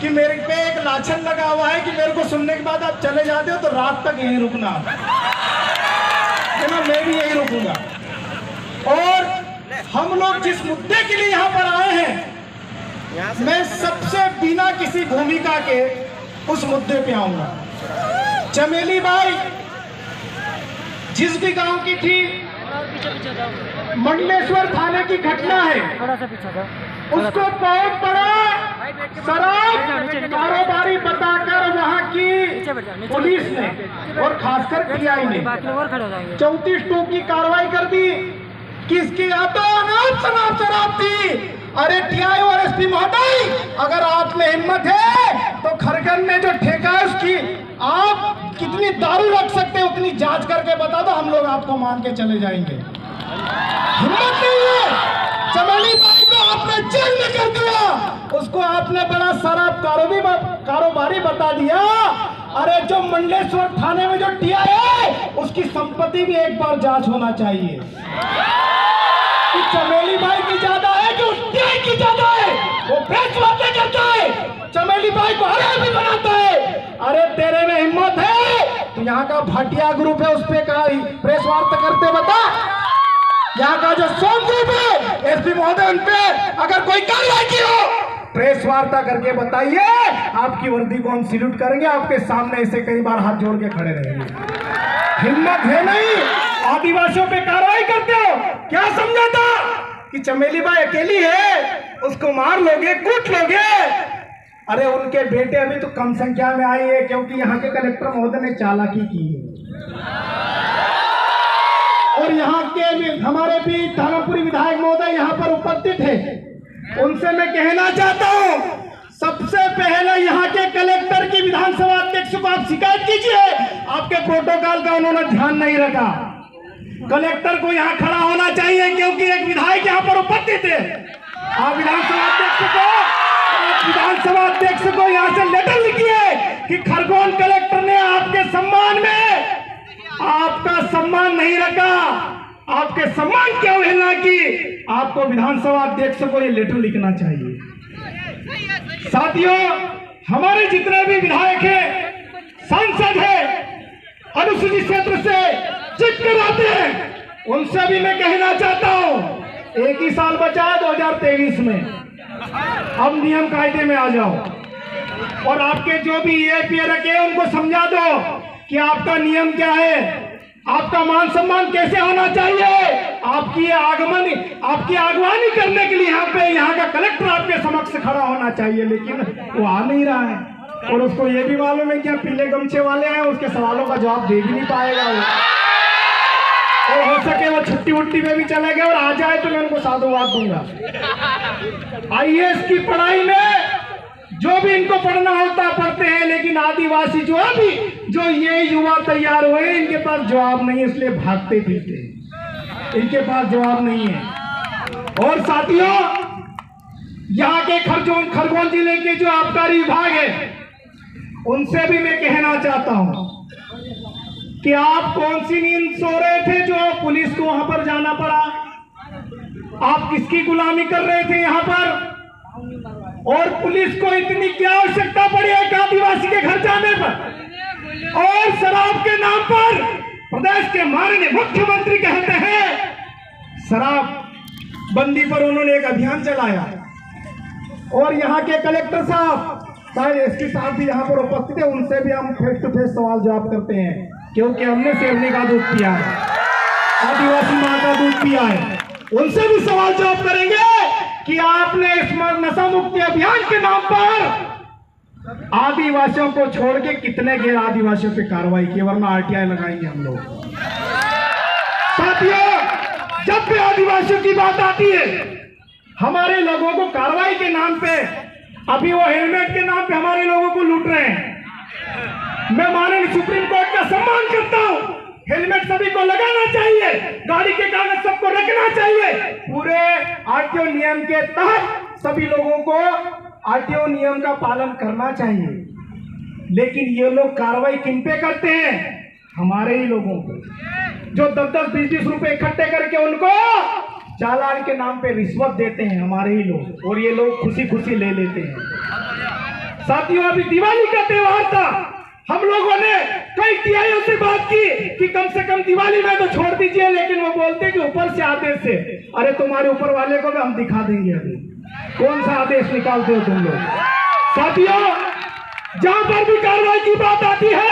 कि मेरे पे एक लाछन लगा हुआ है कि मेरे को सुनने के बाद आप चले जाते हो तो रात तक यहीं रुकना है ना, मैं भी यहीं रुकूंगा। और हम लोग जिस मुद्दे के लिए यहाँ पर आए हैं, मैं सबसे बिना किसी भूमिका के उस मुद्दे पे आऊंगा। चमेली बाई जिस भी गांव की थी, मंडलेश्वर थाने की घटना है, उसको बहुत बड़ा शराब कारोबारी बताकर वहां की पुलिस ने और खासकर पीआई ने 34 की कार्रवाई कर दी कि इसकी अनाप शनाप शराब थी। अरे टीआई और एसपी महोदय, अगर आप में हिम्मत है तो खरगन में जो ठेका है उसकी आप कितनी दारू रख सकते हैं उतनी जांच करके बता दो, हम लोग आपको मान के चले जाएंगे। हिम्मत नहीं है। चमेली बाई को आपने जेल में कर दिया, उसको आपने बड़ा शराब कारोबारी बता दिया। अरे जो मंडलेश्वर थाने में जो टीआई है उसकी संपत्ति भी एक बार जांच होना चाहिए कि चमेली बाई की ज्यादा है कि उस टीआई की ज्यादा है। वो प्रेस वार्ता करता है, चमेली बाई को हरा भी बनाता है। अरे तेरे में हिम्मत है तो यहाँ का भाटिया ग्रुप है उस पे प्रेस वार्ता करते बता। यहाँ का जो सोम ग्रुप है एसपी महोदय उन पे अगर कोई कार्रवाई की हो प्रेस वार्ता करके बताइए, आपकी वर्दी को हम सैल्यूट करेंगे, आपके सामने ऐसे कई बार हाथ जोड़ के खड़े रहेंगे। हिम्मत है नहीं, आदिवासियों पे कार्रवाई करते हो। क्या समझा था कि चमेली बाई अकेली है, उसको मार लोगे, कूट लोगे। अरे उनके बेटे अभी तो कम संख्या में आए हैं क्योंकि यहाँ के कलेक्टर महोदय ने चालाकी की है। और यहाँ के हमारे भी थानापुरी विधायक महोदय यहाँ पर उपस्थित है, उनसे मैं कहना चाहता हूँ सबसे पहले यहाँ के कलेक्टर की विधानसभा अध्यक्ष को आप शिकायत कीजिए, आपके प्रोटोकॉल का उन्होंने ध्यान नहीं रखा। कलेक्टर को यहाँ खड़ा होना चाहिए क्योंकि एक विधायक यहाँ पर उपस्थित है। आप विधानसभा अध्यक्ष को यहाँ से लेटर लिखिए कि खरगोन कलेक्टर ने आपके सम्मान में आपका सम्मान नहीं रखा, आपके सम्मान की अवहेलना की। आपको विधानसभा अध्यक्ष को ये लेटर लिखना चाहिए। साथियों, हमारे जितने भी विधायक हैं, सांसद हैं, अनुसूचित क्षेत्र से चिट कराते हैं, उनसे भी मैं कहना चाहता हूं एक ही साल बचा है 2023 में, अब नियम कायदे में आ जाओ और आपके जो भी ये रखे उनको समझा दो कि आपका नियम क्या है, आपका मान सम्मान कैसे होना चाहिए। आपकी आगवानी करने के लिए यहाँ का कलेक्टर आपके समक्ष खड़ा होना चाहिए, लेकिन वो आ नहीं रहा है। और उसको ये भी मालूम है कि पीले गमछे वाले हैं, उसके सवालों का जवाब दे भी नहीं पाएगा वो। और हो सके वो छुट्टी वुट्टी में भी चले गए और आ जाए तो मैं उनको साधुवाद दूंगा। आईएएस की पढ़ाई में जो भी इनको पढ़ना होता पढ़ते हैं, लेकिन आदिवासी जो ये युवा तैयार हुए इनके पास जवाब नहीं है, इसलिए भागते फिरते हैं, इनके पास जवाब नहीं है। और साथियों, यहाँ के खरगोन जिले के जो आबकारी विभाग है उनसे भी मैं कहना चाहता हूं कि आप कौन सी नींद सो रहे थे जो पुलिस को वहां पर जाना पड़ा? आप किसकी गुलामी कर रहे थे यहाँ पर? और पुलिस को इतनी क्या आवश्यकता पड़ी है आदिवासी के घर जाने पर? और शराब के नाम पर प्रदेश के माननीय मुख्यमंत्री कहते हैं शराब बंदी पर उन्होंने एक अभियान चलाया। और यहाँ के कलेक्टर साहब, शायद एसपी साहब भी यहाँ पर उपस्थित है, उनसे भी हम फेस टू फेस सवाल जवाब करते हैं क्योंकि हमने शेरनी का दूध पिया है, आदिवासी माँ का दूध पिया है। उनसे भी सवाल जवाब करेंगे कि आपने इस नशा मुक्ति अभियान के नाम पर आदिवासियों को छोड़ के कितने गैर आदिवासियों पे कार्रवाई की, वरना आरटीआई लगाएंगे हम लोग। साथियों, जब भी आदिवासियों की बात आती है हमारे लोगों को कार्रवाई के नाम पे, अभी वो हेलमेट के नाम पे हमारे लोगों को लूट रहे हैं। मैं माननीय सुप्रीम कोर्ट का सम्मान करता हूं, हेलमेट सभी को लगाना चाहिए, गाड़ी के कागज सबको रखना चाहिए, पूरे आरटीओ नियम के तहत सभी लोगों को आरटीओ नियम का पालन करना चाहिए। लेकिन ये लोग कार्रवाई किन पे करते हैं? हमारे ही लोगों को, जो 10-10, 20-20 रुपए इकट्ठे करके उनको चालान के नाम पे रिश्वत देते हैं, हमारे ही लोग, और ये लोग खुशी खुशी ले लेते हैं। साथियों, अभी दिवाली का त्योहार था, हम लोगों ने कई टीआईओ से बात की कि कम से कम दिवाली में तो छोड़ दीजिए, लेकिन वो बोलते कि ऊपर से आदेश से। अरे तुम्हारे ऊपर वाले को भी हम दिखा देंगे अभी कौन सा आदेश निकालते हो तुम लोग। साथियों, जहां पर भी कार्रवाई की बात आती है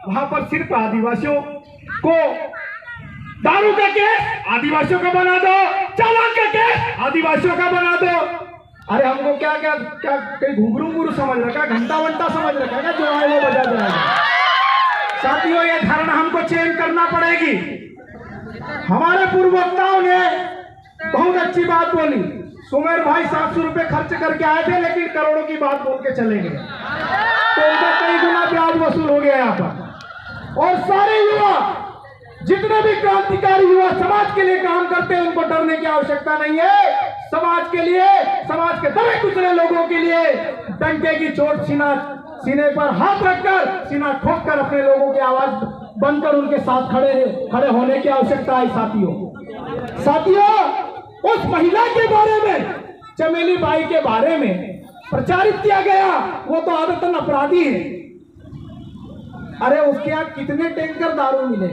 वहां पर सिर्फ आदिवासियों को, दारू का केस आदिवासियों का बना दो, चालान का केस आदिवासियों का बना दो। अरे हमको क्या क्या क्या कहीं घुंघरू समझ रखा, घंटा वंटा समझ रखा है, जो आए वो बजा जाएगा। साथियों, ये धारणा हमको चेंज करना पड़ेगी। हमारे पूर्ववक्ताओं ने बहुत अच्छी बात बोली। सुमेर भाई 700 रुपए खर्च करके आए थे, लेकिन करोड़ों की बात बोल के चले गए, तो उनका कई गुना ब्याज वसूल हो गया यहाँ पर। और सारे युवा, जितने भी क्रांतिकारी युवा समाज के लिए काम करते हैं, उनको डरने की आवश्यकता नहीं है। समाज के लिए, समाज के दबे कुचले लोगों के लिए डंके की चोट सीने पर हाथ रखकर, सीना ठोककर अपने लोगों की आवाज बनकर उनके साथ खड़े होने की आवश्यकता है। साथियों, उस महिला के बारे में, चमेली बाई के बारे में प्रचारित किया गया, वो तो आदतन अपराधी है। अरे उसके यहाँ कितने टैंकर दारू मिले।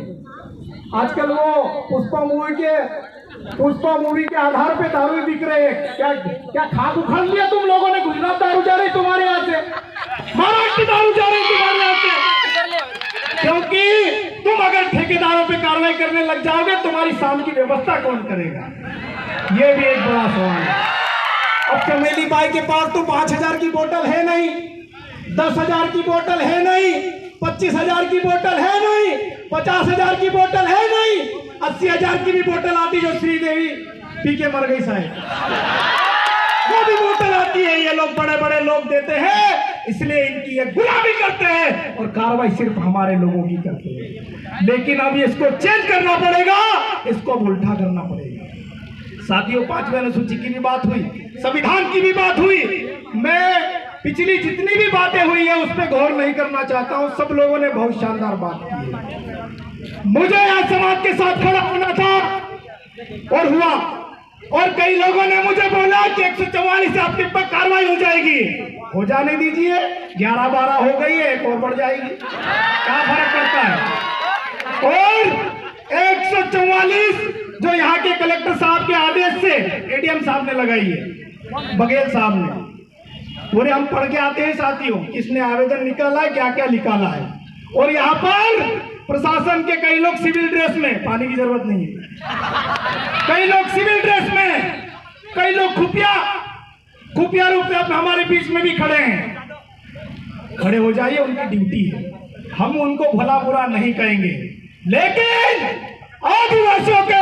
आजकल वो पुष्पा मूवी के आधार पे दारू बिक रहे हैं। क्या खाद उखाड़ लिया तुम लोगों ने? गुजरात दारू जा रही तुम्हारे यहाँ से, महाराष्ट्र दारू जा रही तुम्हारे यहाँ से, क्योंकि तुम अगर ठेकेदारों पे कार्रवाई करने लग जाओगे, तुम्हारी शाम की व्यवस्था कौन करेगा? ये भी एक बड़ा सवाल है। अब चमेली बाई के पास तो 5,000 की बोतल है नहीं, 10,000 की बोतल है नहीं, 25,000 की बोतल है नहीं, 50,000 की बोतल है नहीं, 80,000 की भी बोतल आती जो श्रीदेवी पी के मर गई शायद, वो भी बोतल आती है। ये लोग बड़े बड़े लोग देते हैं, इसलिए इनकी ये गुलामी करते हैं और कार्रवाई सिर्फ हमारे लोगों की करते हैं। लेकिन अब इसको चेंज करना पड़ेगा, इसको उल्टा करना पड़ेगा। साथियों, 5वीं अनुसूची की भी बात हुई, संविधान की भी बात हुई। मैं पिछली जितनी भी बातें हुई है उस पर गौर नहीं करना चाहता हूं। सब लोगों ने बहुत शानदार बात की है। मुझे आज समाज के साथ खड़ा होना था और हुआ, और कई लोगों ने मुझे बोला कि 144 से आपके पर कार्रवाई हो जाएगी। हो जाने दीजिए, 11-12 हो गई है, एक और बढ़ जाएगी, क्या फर्क पड़ता है। और 144 जो यहाँ के कलेक्टर साहब के आदेश से एडीएम साहब ने लगाई है, बघेल साहब ने, पूरे हम पढ़ के आते हैं साथियों, किसने आवेदन निकाला है, क्या क्या निकाला है। और यहाँ पर प्रशासन के कई लोग सिविल ड्रेस में, पानी की जरूरत नहीं है, कई लोग सिविल ड्रेस में, कई लोग खुफिया रूप से हमारे बीच में भी खड़े हैं। खड़े हो जाइए, उनकी ड्यूटी है, हम उनको भला बुरा नहीं कहेंगे, लेकिन आदिवासियों के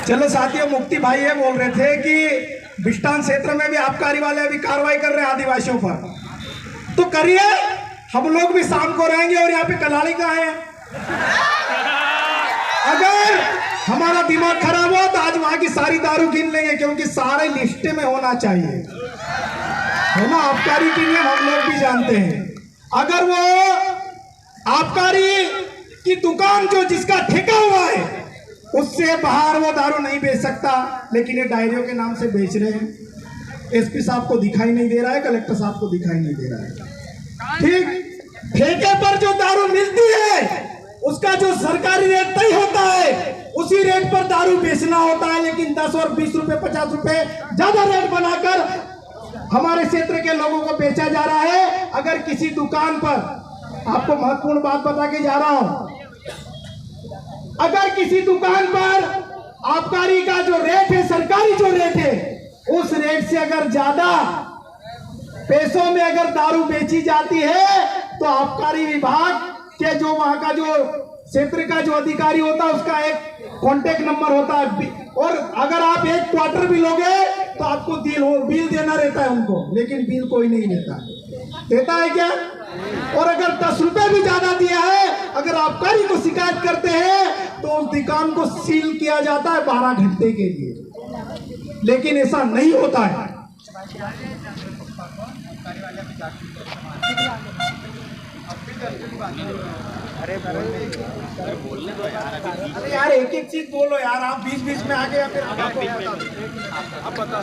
चलो साथियों, मुक्ति भाई ये बोल रहे थे कि बिस्टान क्षेत्र में भी आबकारी वाले अभी कार्रवाई कर रहे हैं आदिवासियों पर, तो करिए, हम लोग भी शाम को रहेंगे। और यहाँ पे कलाली कहाँ है? अगर हमारा दिमाग खराब हो तो आज वहां की सारी दारू गिन लेंगे, क्योंकि सारे लिस्ट में होना चाहिए, है ना। आबकारी के नियम हम लोग भी जानते हैं। अगर वो आबकारी की दुकान जो जिसका ठेका हुआ है उससे बाहर वो दारू नहीं बेच सकता, लेकिन ये डायरियों के नाम से बेच रहे हैं। एसपी साहब को दिखाई नहीं दे रहा है, कलेक्टर साहब को दिखाई नहीं दे रहा है। ठीक, ठेके पर जो दारू मिलती है उसका जो सरकारी रेट तय होता है, उसी रेट पर दारू बेचना होता है। लेकिन 10 और 20 रुपए, 50 रुपए ज्यादा रेट बनाकर हमारे क्षेत्र के लोगों को बेचा जा रहा है। अगर किसी दुकान पर, आपको महत्वपूर्ण बात बता के जा रहा हूं, अगर किसी दुकान पर आबकारी का जो रेट है, सरकारी जो रेट है, उस रेट से अगर ज्यादा पैसों में अगर दारू बेची जाती है तो आबकारी विभाग के जो वहां का जो क्षेत्र का जो अधिकारी होता है उसका एक कॉन्टेक्ट नंबर होता है, और अगर आप एक क्वार्टर भी लोगे तो आपको बिल देना रहता है उनको, लेकिन बिल कोई नहीं देता है क्या? और अगर 10 रुपए भी ज्यादा दिया है, अगर आबकारी को शिकायत करते हैं तो उस दुकान को सील किया जाता है 12 घंटे के लिए। लेकिन ऐसा नहीं होता है। अरे यार एक एक चीज बोलो यार, आप बीच बीच में आगे या फिर अब बता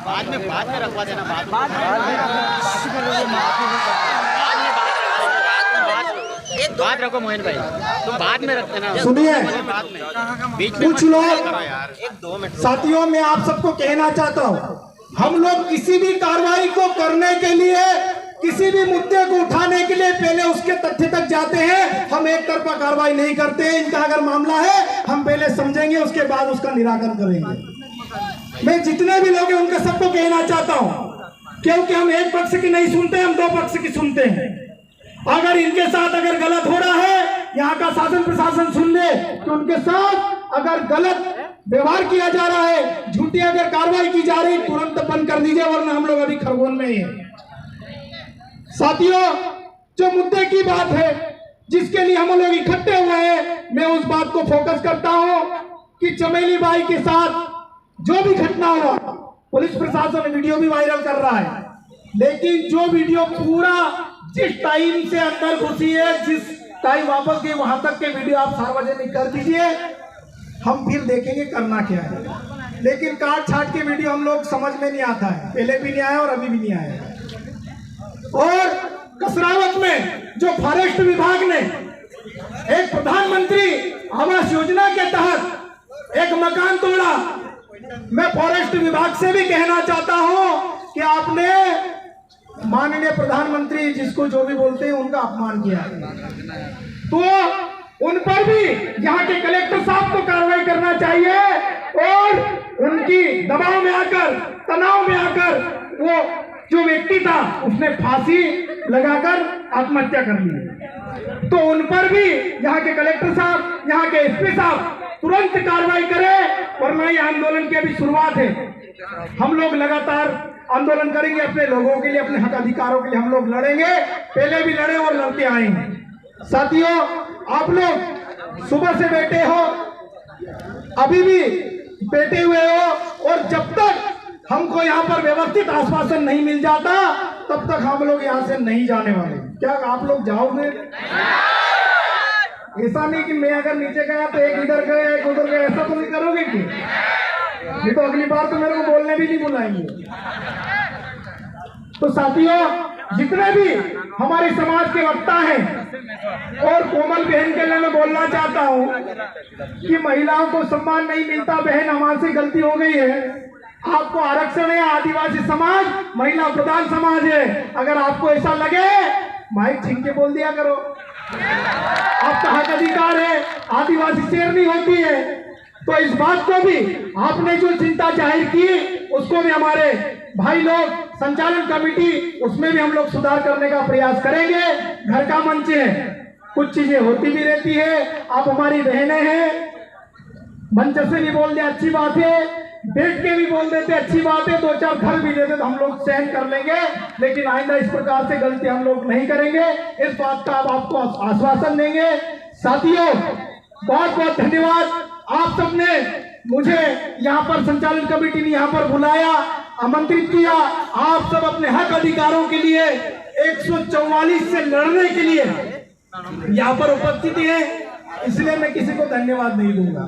बाद में रखवा देना। बात रखो मोहन भाई, तुम बाद में रखते ना। सुनिए, कुछ लोग साथियों, मैं आप सबको कहना चाहता हूँ, हम लोग किसी भी कार्रवाई को करने के लिए, किसी भी मुद्दे को उठाने के लिए पहले उसके तथ्य तक जाते हैं। हम एक तरफा कार्रवाई नहीं करते हैं। इनका अगर मामला है, हम पहले समझेंगे, उसके बाद उसका निराकरण करेंगे। मैं जितने भी लोग हैं उनका सबको कहना चाहता हूँ, क्योंकि हम एक पक्ष की नहीं सुनते, हम 2 पक्ष की सुनते हैं। अगर इनके साथ अगर गलत हो रहा है, यहाँ का शासन प्रशासन सुन ले कि उनके साथ अगर गलत व्यवहार किया जा रहा है, झूठी अगर कार्रवाई की जा रही, तुरंत बंद कर दीजिए, वरना हम लोग अभी खरगोन में ही हैं। साथियों, जो मुद्दे की बात है, जिसके लिए हम लोग इकट्ठे हुए हैं, मैं उस बात को फोकस करता हूं कि चमेली बाई के साथ जो भी घटना हुआ, पुलिस प्रशासन वीडियो भी वायरल कर रहा है, लेकिन जो वीडियो पूरा जिस टाइम से अंदर घुसी है, जिस टाइम वापस गई, वहां तक के वीडियो आप सार्वजनिक कर दीजिए। हम फिर देखेंगे करना क्या है। लेकिन काट छाट के वीडियो हम लोग समझ में नहीं आता है, पहले भी नहीं आया और अभी भी नहीं आया। और कसरावत में जो फॉरेस्ट विभाग ने एक प्रधानमंत्री आवास योजना के तहत एक मकान तोड़ा, मैं फॉरेस्ट विभाग से भी कहना चाहता हूं कि आपने माननीय प्रधानमंत्री, जिसको जो भी बोलते हैं, उनका अपमान किया, तो उन पर भी यहाँ के कलेक्टर साहब को कार्रवाई करना चाहिए। और उनकी दबाव में आकर, तनाव में आकर, वो जो व्यक्ति था उसने फांसी लगाकर आत्महत्या कर ली, तो उन पर भी यहाँ के कलेक्टर साहब, यहाँ के एसपी साहब तुरंत कार्रवाई करें, वरना ये आंदोलन की अभी शुरुआत है। हम लोग लगातार आंदोलन करेंगे अपने लोगों के लिए, अपने हक अधिकारों के लिए हम लोग लड़ेंगे, पहले भी लड़े और लड़ते आएंगे। साथियों, आप लोग सुबह से बैठे हो, अभी भी बैठे हुए हो, और जब तक हमको यहाँ पर व्यवस्थित आश्वासन नहीं मिल जाता, तब तक हम लोग यहाँ से नहीं जाने वाले। क्या आप लोग जाओगे? ऐसा नहीं कि मैं अगर नीचे गया तो एक इधर गया एक उधर गया, ऐसा तो नहीं करोगे कि? नहीं तो अगली बार तो मेरे को बोलने भी नहीं बुलाएंगे। तो साथियों, जितने भी हमारे समाज के वक्ता हैं, और कोमल बहन के लिए मैं बोलना चाहता हूं कि महिलाओं को सम्मान नहीं मिलता। बहन, हमारे से गलती हो गई है। आपको आरक्षण है, आदिवासी समाज महिला प्रधान समाज है। अगर आपको ऐसा लगे, माइक छीन के बोल दिया करो, आपका हक अधिकार है। आदिवासी शेरनी होती है। तो इस बात को भी आपने जो चिंता जाहिर की, उसको भी हमारे भाई लोग संचालन कमेटी, उसमें भी हम लोग सुधार करने का प्रयास करेंगे। घर का मंच है, कुछ चीजें होती भी रहती है। आप हमारी बहनें हैं, मंच से भी बोल दे अच्छी बात है, बैठ के भी बोल देते अच्छी बात है, 2-4 घर भी देते तो हम लोग सहन कर लेंगे। लेकिन आइंदा इस प्रकार से गलती हम लोग नहीं करेंगे, इस बात का आप आपको आश्वासन देंगे। साथियों, बहुत बहुत धन्यवाद। आप सबने मुझे यहाँ पर संचालन कमेटी ने यहाँ पर बुलाया, आमंत्रित किया। आप सब अपने हक अधिकारों के लिए 144 से लड़ने के लिए यहाँ पर उपस्थित हैं, इसलिए मैं किसी को धन्यवाद नहीं दूंगा।